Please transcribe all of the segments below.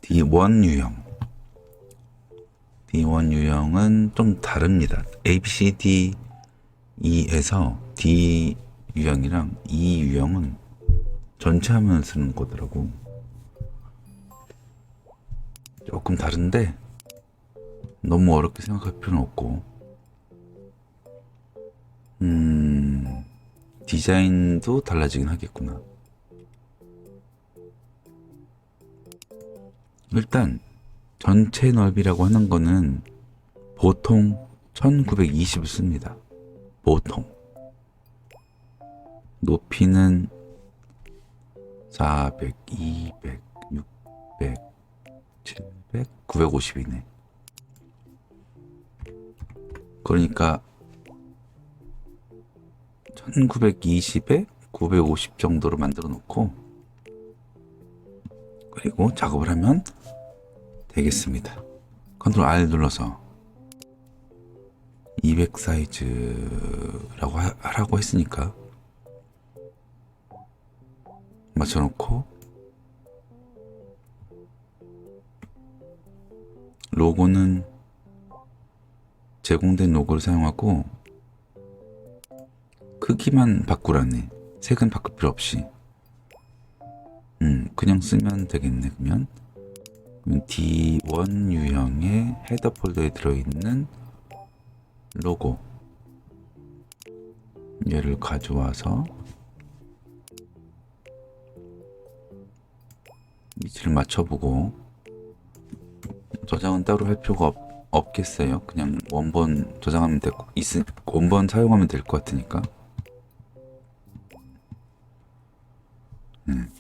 D1 유형. D1 유형은 좀 다릅니다. A, B, C, D, E에서 D 유형이랑 E 유형은 전체 화면을 쓰는 거더라고. 조금 다른데 너무 어렵게 생각할 필요는 없고, 디자인도 달라지긴 하겠구나. 일단 전체 넓이라고 하는 거는 보통 1920을 씁니다. 보통. 높이는 400, 200, 600, 700, 950이네. 그러니까 1920에 950 정도로 만들어 놓고, 그리고 작업을 하면 되겠습니다. 컨트롤 R 눌러서 200 사이즈라고 하라고 했으니까 맞춰놓고, 로고는 제공된 로고를 사용하고 크기만 바꾸라네. 색은 바꿀 필요 없이. 그냥 쓰면 되겠네. 그러면 D1 유형의 헤더 폴더에 들어있는 로고, 얘를 가져와서 위치를 맞춰보고, 저장은 따로 할 필요가 없겠어요. 그냥 원본 저장하면 되고, 원본 사용하면 될 것 같으니까.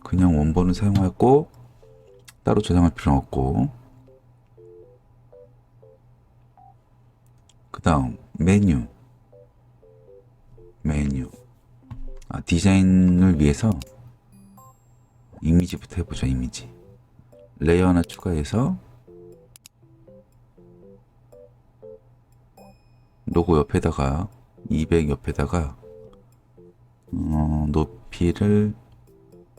그냥 원본을 사용하고 따로 저장할 필요는 없고, 그 다음 메뉴. 디자인을 위해서 이미지부터 해보죠. 이미지 레이어 하나 추가해서 로고 옆에다가 200 옆에다가 높이를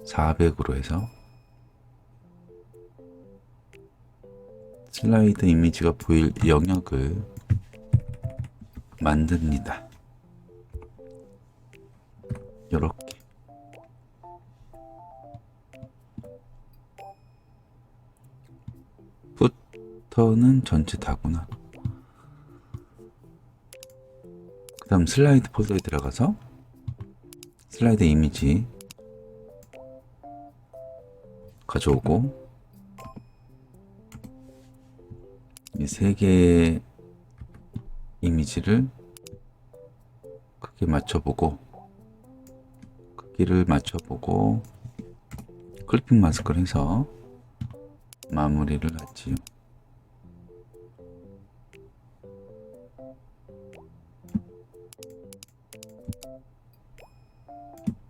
400으로 해서 슬라이드 이미지가 보일 영역을 만듭니다. 이렇게. 부터는 전체 다구나. 그 다음 슬라이드 폴더에 들어가서 슬라이드 이미지 가져오고, 이 세 개의 이미지를 크게 맞춰보고, 크기를 맞춰보고, 클리핑 마스크를 해서 마무리를 하지요.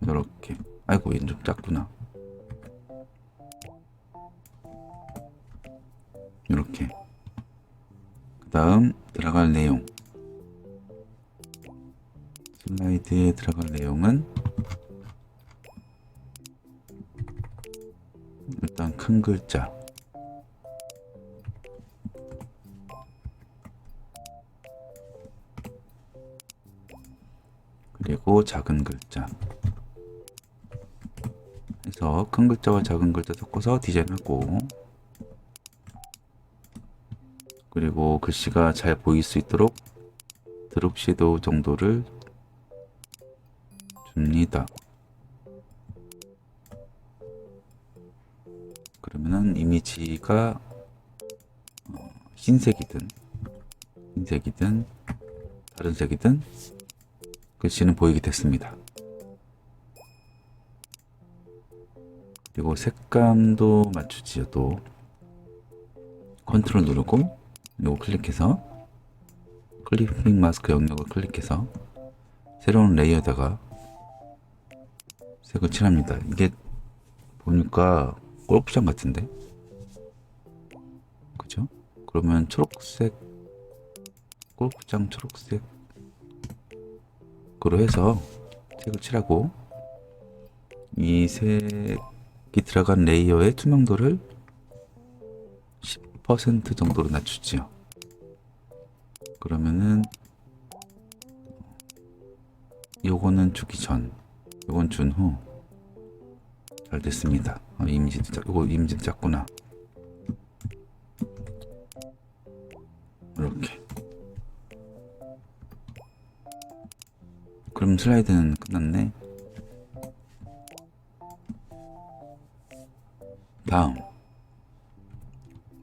이렇게. 아이고, 얘는 좀 작구나. 이렇게. 그 다음 들어갈 내용, 슬라이드에 들어갈 내용은 일단 큰 글자, 그리고 작은 글자 해서 큰 글자와 작은 글자 섞어서 디자인하고, 그리고 글씨가 잘 보일 수 있도록 드롭 섀도우 정도를 줍니다. 그러면은 이미지가 흰색이든 다른 색이든 글씨는 보이게 됐습니다. 그리고 색감도 맞추지요. 또 컨트롤 누르고 이거 클릭해서 클리핑 마스크 영역을 클릭해서 새로운 레이어에다가 색을 칠합니다. 이게 보니까 골프장 같은데, 그죠? 그러면 초록색, 골프장 초록색으로 해서 색을 칠하고, 이 색이 들어간 레이어의 투명도를 10% 정도로 낮추지요. 그러면은 요거는 주기 전, 요건 준 후. 잘 됐습니다. 요거 이미지도 작구나. 이렇게. 그럼 슬라이드는 끝났네. 다음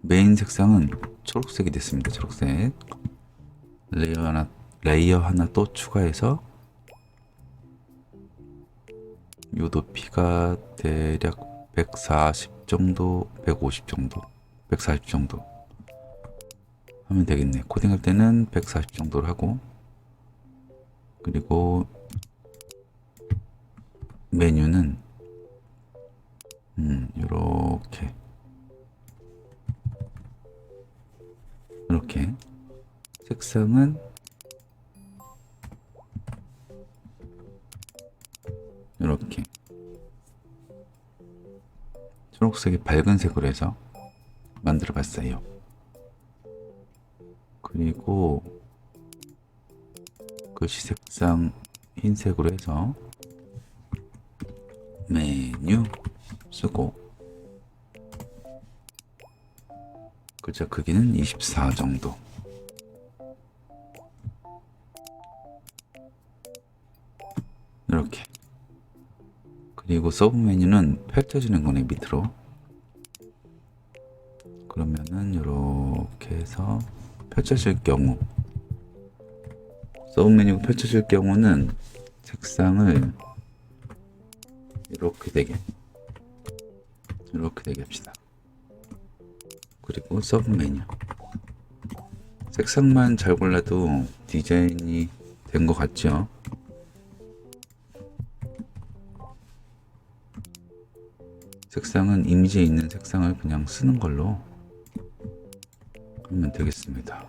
메인 색상은 초록색이 됐습니다. 초록색. 레이어 하나 또 추가해서 요 높이가 대략 140 정도, 150 정도, 140 정도 하면 되겠네. 코딩할 때는 140 정도로 하고, 그리고 메뉴는 요렇게 이렇게. 색상은 이렇게 초록색이 밝은 색으로 해서 만들어 봤어요. 그리고 글씨 색상 흰색으로 해서 메뉴 쓰고, 글자 크기는 24 정도. 이렇게. 그리고 서브 메뉴는 펼쳐지는 거네, 밑으로. 그러면은 이렇게 해서 펼쳐질 경우, 서브 메뉴가 펼쳐질 경우는 색상을 이렇게 되게 합시다. 그리고 서브 메뉴 색상만 잘 골라도 디자인이 된 것 같죠? 색상은 이미지에 있는 색상을 그냥 쓰는 걸로 하면 되겠습니다.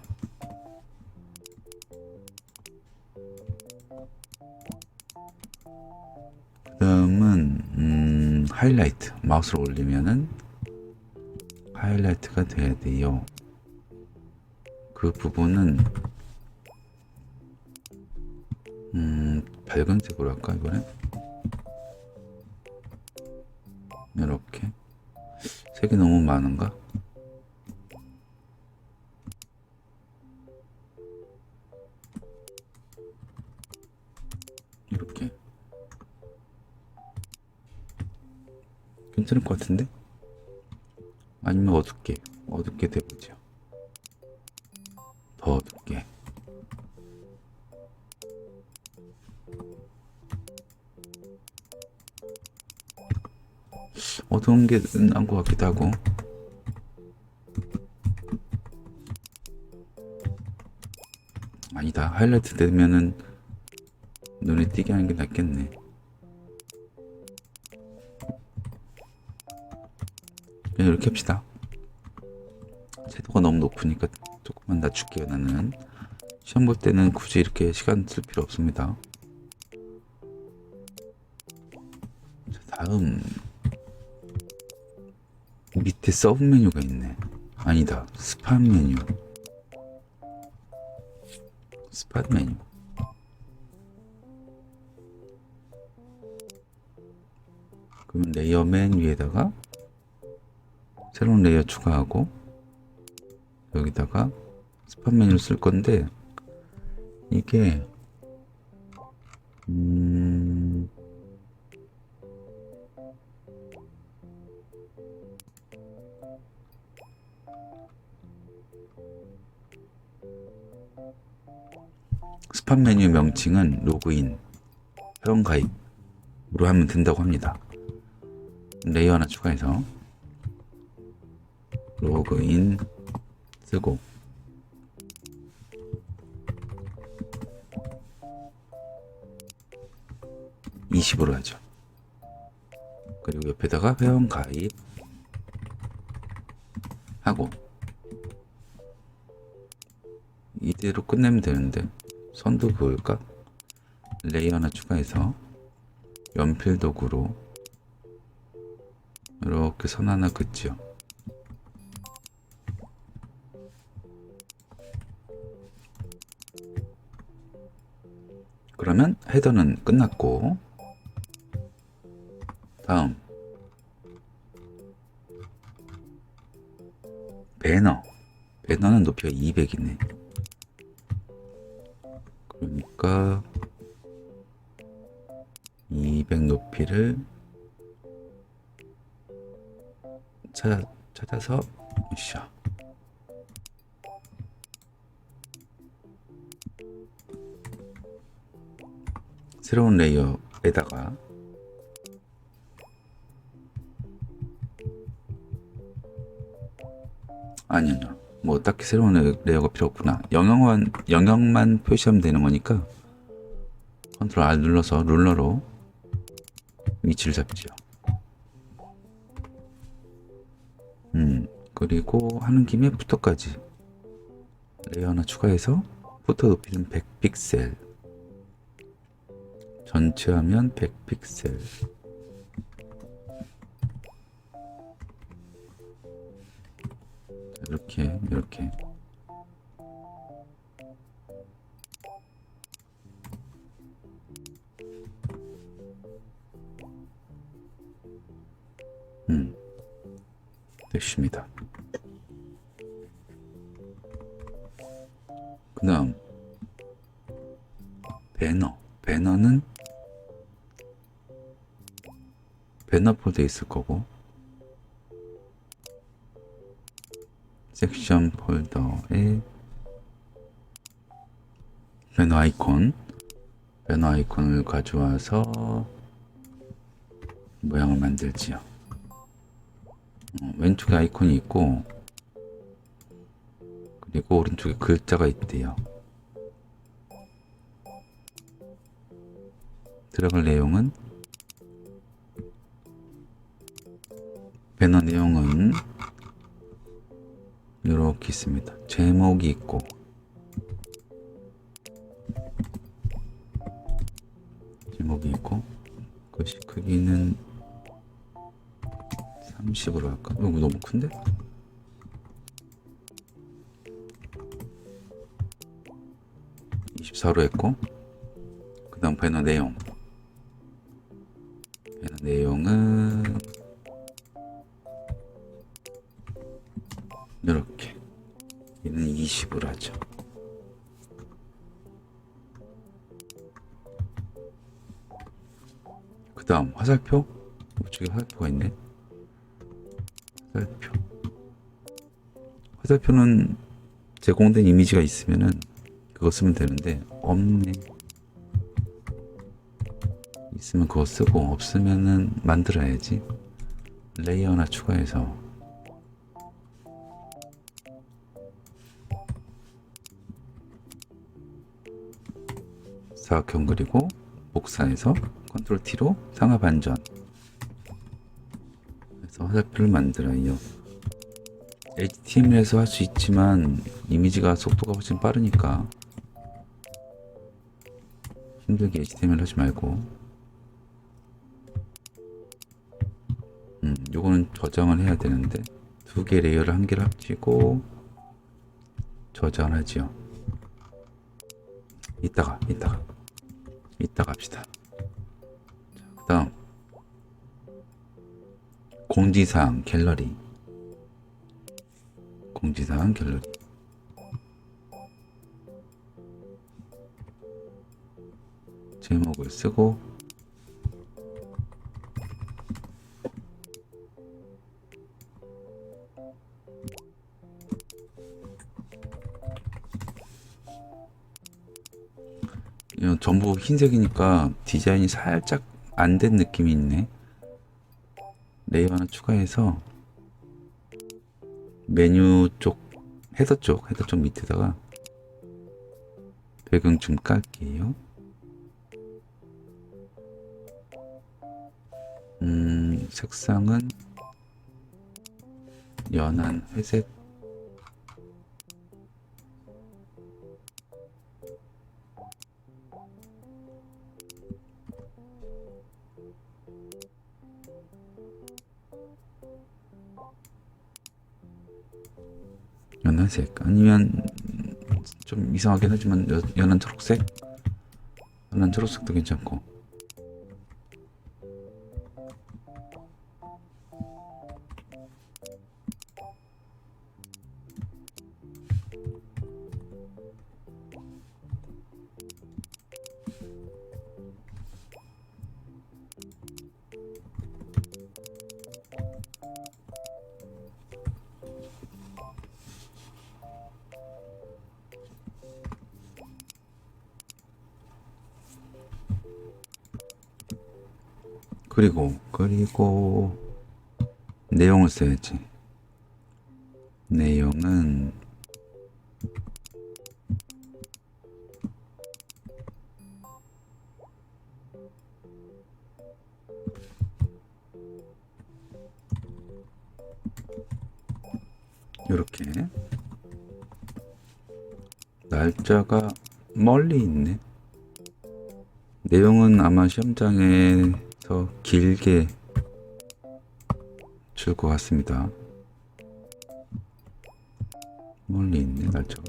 그 다음은 하이라이트. 마우스를 올리면은 하이라이트가 돼야 돼요. 그 부분은 밝은 색으로 할까 이번에? 이렇게. 색이 너무 많은가? 이렇게. 괜찮을 것 같은데? 아니면 어둡게 돼보죠. 더 어둡게. 어두운 게 나은 것 같기도 하고. 아니다, 하이라이트 되면은 눈에 띄게 하는 게 낫겠네. 그냥 이렇게 합시다. 채도가 너무 높으니까 조금만 낮출게요. 나는 시험 볼 때는 굳이 이렇게 시간 쓸 필요 없습니다. 자, 다음 밑에 서브 메뉴가 있네. 아니다, 스팟 메뉴. 그러면 레이어 맨 위에다가 새로운 레이어 추가하고, 여기다가 스팟 메뉴를 쓸 건데, 이게 스팟 메뉴 명칭은 로그인, 회원가입으로 하면 된다고 합니다. 레이어 하나 추가해서 로그인 쓰고, (20으로) 하죠. 그리고 옆에다가 회원가입 하고, 이대로 끝내면 되는데 선도 그을까? 레이어 하나 추가해서 연필 도구로 이렇게 선 하나 긋죠. 그러면 헤더는 끝났고, 다음 배너는 높이가 200이네. 그러니까 200 높이를 찾아서 으쌰. 새로운 레이어에다가 아니요, 뭐 딱히 새로운 레이어가 필요 없구나. 영역만 표시하면 되는 거니까 컨트롤 R 눌러서 룰러로 위치를 잡지요. 그리고 하는 김에 푸터까지 레이어 하나 추가해서 푸터 높이는 100픽셀, 전체 화면 100픽셀. 이렇게 됐습니다. 그 다음 배너는 배너 폴더에 있을 거고, 섹션 폴더에 배너 아이콘을 가져와서 모양을 만들지요. 왼쪽에 아이콘이 있고, 그리고 오른쪽에 글자가 있대요. 들어갈 내용은, 배너 내용은 이렇게 있습니다. 제목이 있고, 글씨 크기는 30으로 할까? 이거 너무 큰데? (24로) 했고, 그 다음 배너 내용은 이렇게, 얘는 20으로 하죠. 그 다음 화살표, 우측에 화살표가 있네. 화살표는 제공된 이미지가 있으면은 그거 쓰면 되는데, 없네. 있으면 그거 쓰고, 없으면은 만들어야지. 레이어 하나 추가해서 사각형 그리고 복사해서 컨트롤 T로 상하 반전 해서 화살표를 만들어요. HTML에서 할 수 있지만 이미지가 속도가 훨씬 빠르니까 힘들게 HTML 하지 말고, 요거는 저장을 해야 되는데, 두 개 레이어를 한 개를 합치고 저장을 하지요. 이따가 합시다. 그 다음 공지사항 갤러리. 제목을 쓰고, 이건 전부 흰색이니까 디자인이 살짝 안 된 느낌이 있네. 레이어 하나 추가해서 메뉴 쪽, 헤더 쪽 밑에다가 배경 좀 깔게요. 색상은 연한 회색. 연한색 아니면 좀 이상하긴 하지만 연한 초록색? 연한 초록색도 괜찮고. 그리고 내용을 써야지. 내용은 이렇게 날짜가 멀리 있네. 내용은 아마 시험장에서 길게 줄 것 같습니다. 멀리 있네, 날짜가.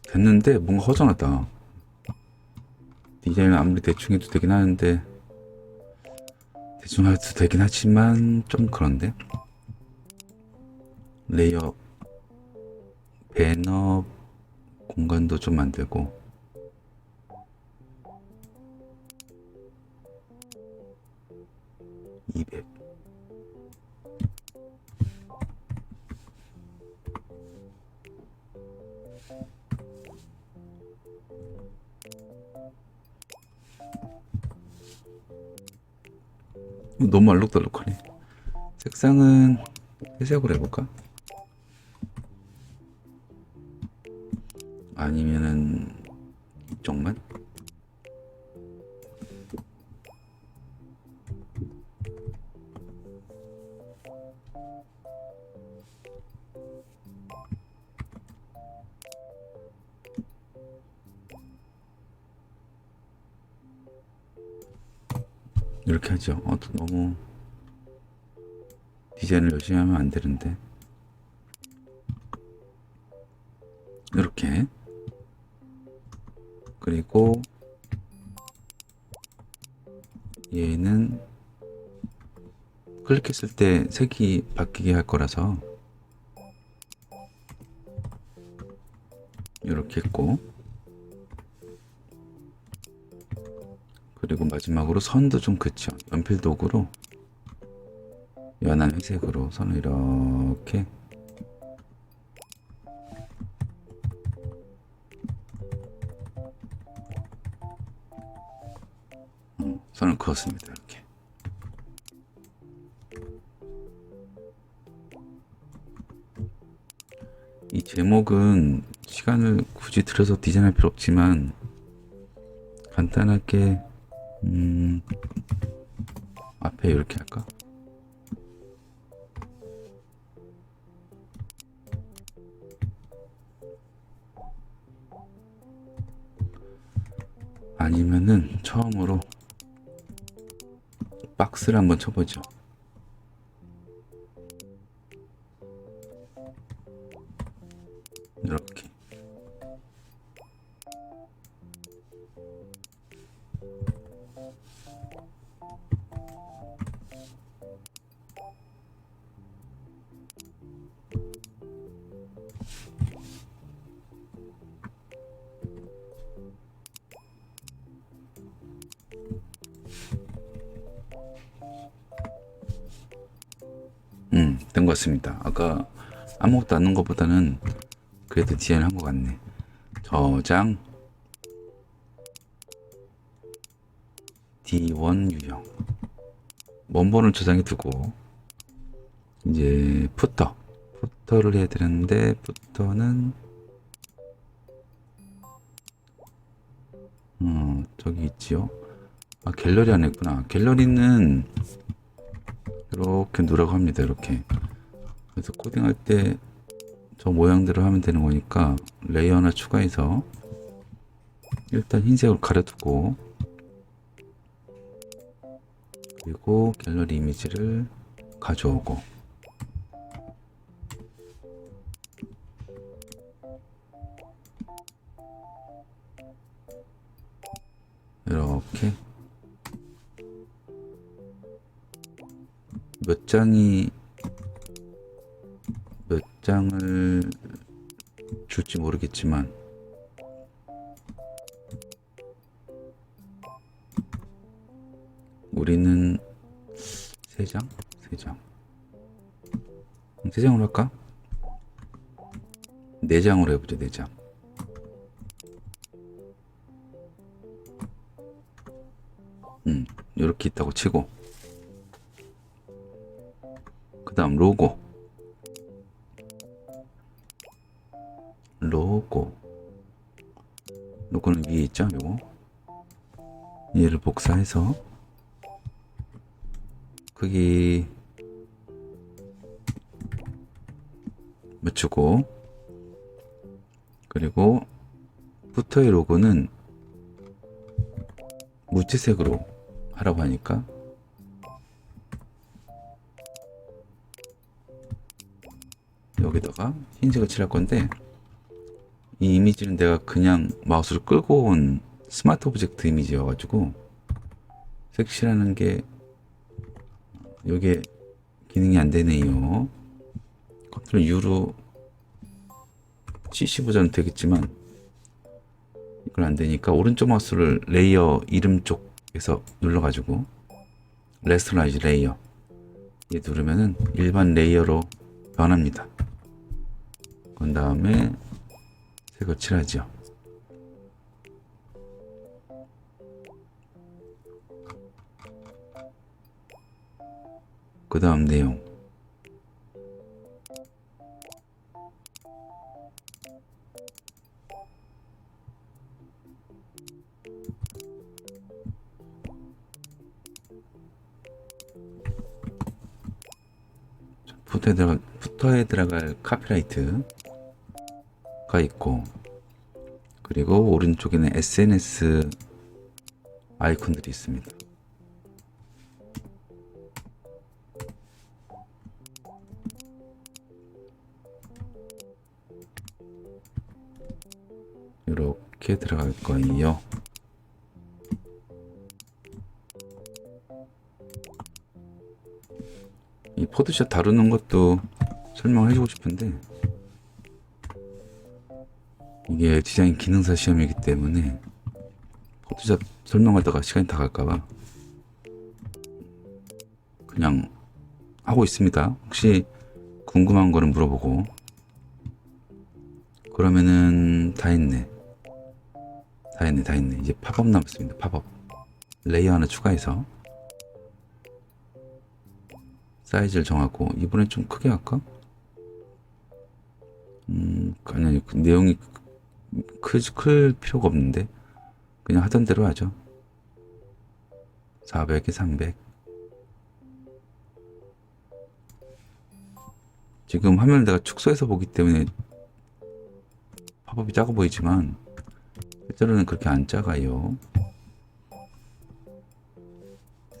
됐는데 뭔가 허전하다. 디자인은 아무리 대충 해도 되긴 하는데, 대충 해도 되긴 하지만 좀 그런데. 레이어 배너 공간도 좀 만들고, 너무 알록달록하네. 색상은 회색으로 해볼까? 아니면은 이쪽만? 이렇게 하죠. 너무 디자인을 열심히 하면 안 되는데. 이렇게. 그리고 얘는 클릭했을 때 색이 바뀌게 할 거라서 이렇게 했고, 그리고 마지막으로 선도 좀 그쵸. 연필 도구로 연한 회색으로 선을 이렇게 선을 그었습니다. 이렇게. 이 제목은 시간을 굳이 들여서 디자인할 필요 없지만 간단하게 앞에 이렇게 할까? 아니면은 처음으로 박스를 한번 쳐보죠. 이렇게. 된 것 같습니다. 아까 아무것도 안 넣은 것보다는 그래도 디자인을 한 것 같네. 저장 D1 유형 원본을 저장해 두고 이제 푸터를 해야 되는데 푸터는 저기 있지요. 갤러리 안에 있구나. 갤러리는 이렇게 누라고 합니다. 이렇게. 그래서 코딩할 때 저 모양대로 하면 되는 거니까 레이어 하나 추가해서 일단 흰색으로 가려두고, 그리고 갤러리 이미지를 가져오고, 이렇게 몇 장을 줄지 모르겠지만 우리는 3장? 3장. 3장으로 할까? 4장으로 해보자. 4장. 이렇게 있다고 치고, 그 다음 로고는 위에 있죠. 요거 얘를 복사해서 크기 맞추고, 그리고 부터의 로고는 무채색으로 하라고 하니까 여기다가 흰색을 칠할 건데, 이 이미지는 내가 그냥 마우스를 끌고 온 스마트 오브젝트 이미지여가지고 색칠하는 게 요게 기능이 안 되네요. 컨트롤 U로 CC 버전은 되겠지만 이걸 안 되니까 오른쪽 마우스를 레이어 이름 쪽에서 눌러가지고 레스터라이즈 레이어 얘 누르면은 일반 레이어로 변합니다. 그 다음에 색을 칠하죠. 그 다음 내용, 부터에 들어갈 카피라이트가 있고, 그리고 오른쪽에는 SNS 아이콘들이 있습니다. 이렇게 들어갈 거예요. 이 포토샵 다루는 것도 설명을 해주고 싶은데 이게 디자인 기능사 시험이기 때문에 포토샵 설명하다가 시간이 다 갈까봐 그냥 하고 있습니다. 혹시 궁금한 거는 물어보고. 그러면은 다 했네. 이제 팝업 남았습니다. 팝업 레이어 하나 추가해서 사이즈를 정하고, 이번엔 좀 크게 할까? 아니, 내용이 클 필요가 없는데 그냥 하던 대로 하죠. 400에 300. 지금 화면을 내가 축소해서 보기 때문에 팝업이 작아 보이지만 실제로는 그렇게 안 작아요.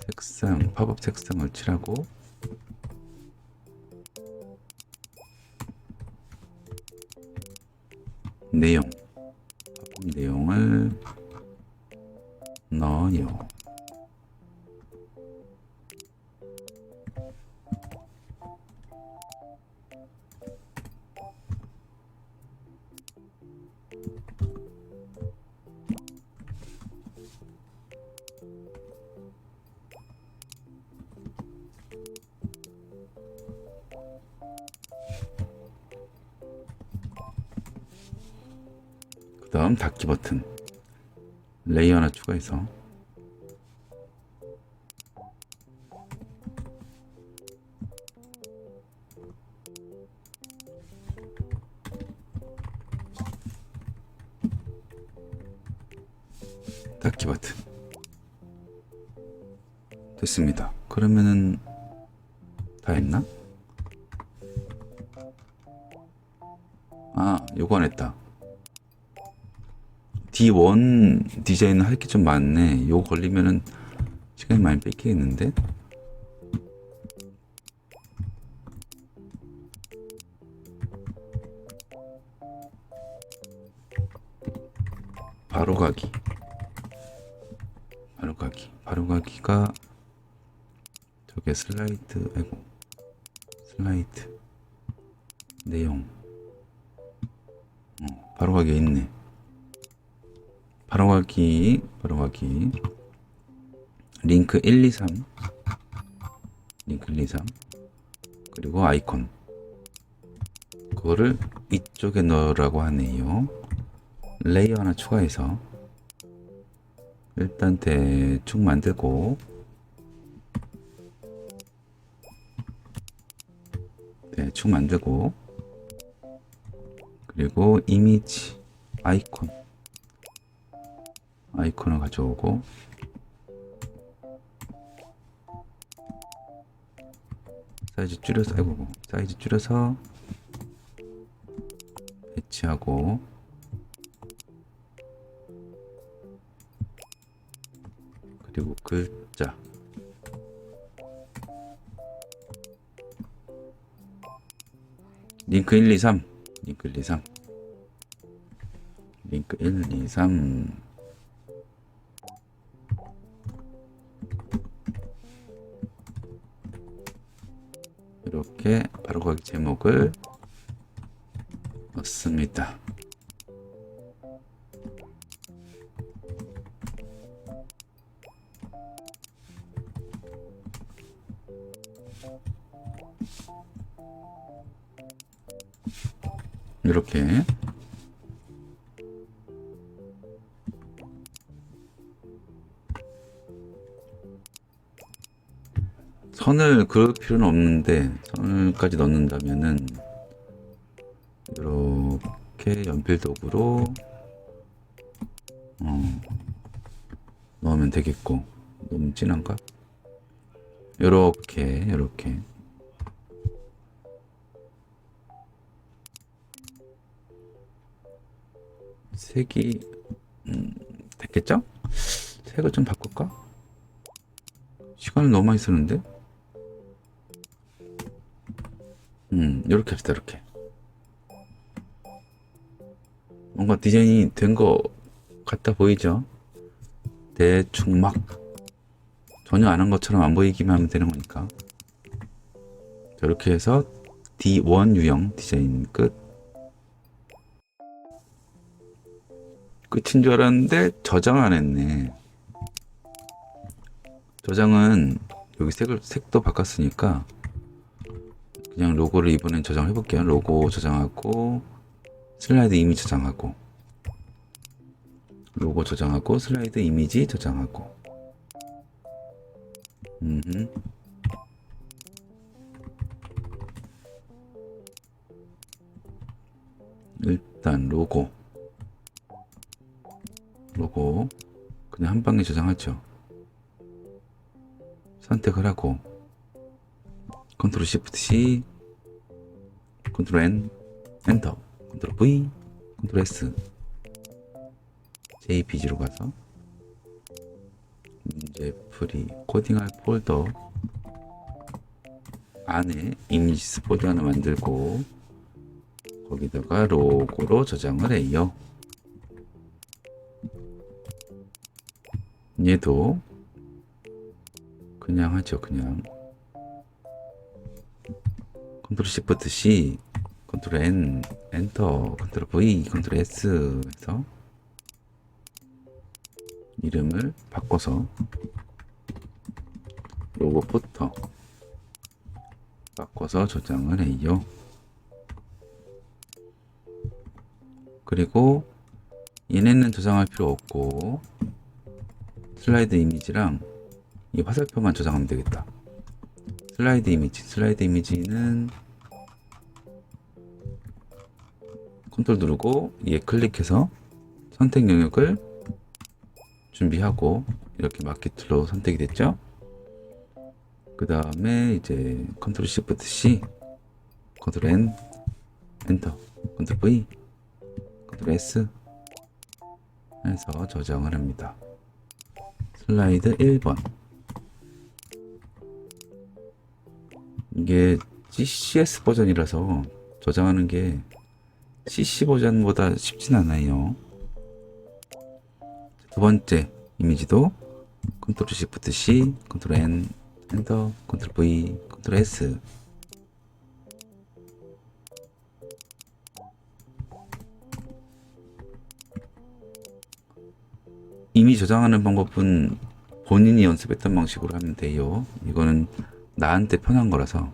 색상, 팝업 색상을 칠하고, 내용, 팝업 내용을 넣어요. 그 다음 닫기 버튼 레이어 하나 추가해서 닫기 버튼 됐습니다. 그러면은 다 했나? 요거 안 했다. D1 디자인은 할 게 좀 많네. 요거 걸리면은 시간이 많이 뺏기겠는데? 바로가기. 바로가기가 저게 슬라이드, 아이고, 슬라이드 내용. 바로가기가 있네. 바로가기 링크 123 링크 123 그리고 아이콘, 그거를 이쪽에 넣으라고 하네요. 레이어 하나 추가해서 일단 대충 만들고, 그리고 이미지 아이콘을 가져오고, 사이즈 줄여서 배치하고, 그리고 글자 링크 123 이렇게 바로가기 제목을 넣습니다. 이렇게 선을 그을 필요는 없는데, 선을까지 넣는다면은 이렇게 연필 도구로 넣으면 되겠고, 너무 진한가? 이렇게 색이 됐겠죠? 색을 좀 바꿀까? 시간을 너무 많이 쓰는데? 이렇게 합시다. 이렇게 뭔가 디자인이 된 거 같아 보이죠? 대충 막 전혀 안 한 것처럼 안 보이기만 하면 되는 거니까. 이렇게 해서 D1 유형 디자인 끝인 줄 알았는데 저장을 안 했네. 저장은 여기 색도 바꿨으니까 그냥 로고를 이번엔 저장해 볼게요. 로고 저장하고 슬라이드 이미지 저장하고, 로고 저장하고 슬라이드 이미지 저장하고. 일단 로고 그냥 한 방에 저장하죠. 선택을 하고 컨트롤 시프트 C, 컨트롤 N, 엔터, 컨트롤 V, 컨트롤 S, JPG로 가서 문제 풀이 코딩할 폴더 안에 이미지스 폴더 하나 만들고, 거기다가 로고로 저장을 해요. 얘도 그냥 하죠. 그냥 컨트롤 시프트 C, 컨트롤 N, 엔터, 컨트롤 V, 컨트롤 S 해서 이름을 바꿔서 로고 포터 바꿔서 저장을 해요. 그리고 얘네는 저장할 필요 없고 슬라이드 이미지랑 이 화살표만 저장하면 되겠다. 슬라이드 이미지는 컨트롤 누르고 얘 클릭해서 선택 영역을 준비하고, 이렇게 마켓으로 선택이 됐죠. 그 다음에 이제 컨트롤 시프트 C, 컨트롤 N, 엔터, 컨트롤 V, 컨트롤 S, 해서 저장을 합니다. 슬라이드 1번. 이게 CCS 버전이라서 저장하는 게 CC 버전보다 쉽진 않아요. 두 번째 이미지도 컨트롤 시프트 C, 컨트롤 N, 엔터, 컨트롤 V, 컨트롤 S. 이미 저장하는 방법은 본인이 연습했던 방식으로 하면 돼요. 이거는 나한테 편한 거라서,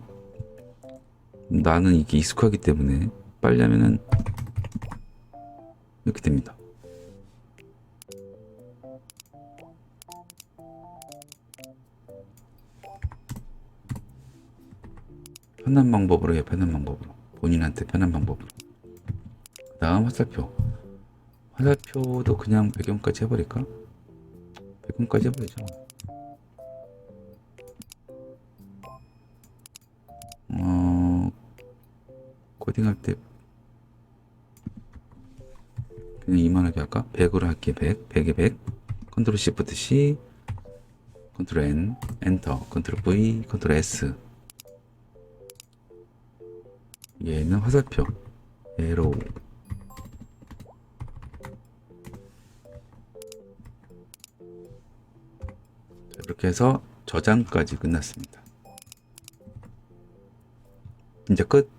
나는 이게 익숙하기 때문에 빨리 하면은 이렇게 됩니다. 편한 방법으로 해요. 편한 방법으로. 본인한테 편한 방법으로. 다음 화살표. 화살표도 그냥 배경까지 해버릴까? 배경까지 해버리죠. 코딩할 때 그냥 이만하게 할까? 100으로 할게. 100, 100에 100. 컨트롤 시프트 C, 컨트롤 N, 엔터, 컨트롤 V, 컨트롤 S. 얘는 화살표, 에로우. 이렇게 해서 저장까지 끝났습니다. 이제 끝.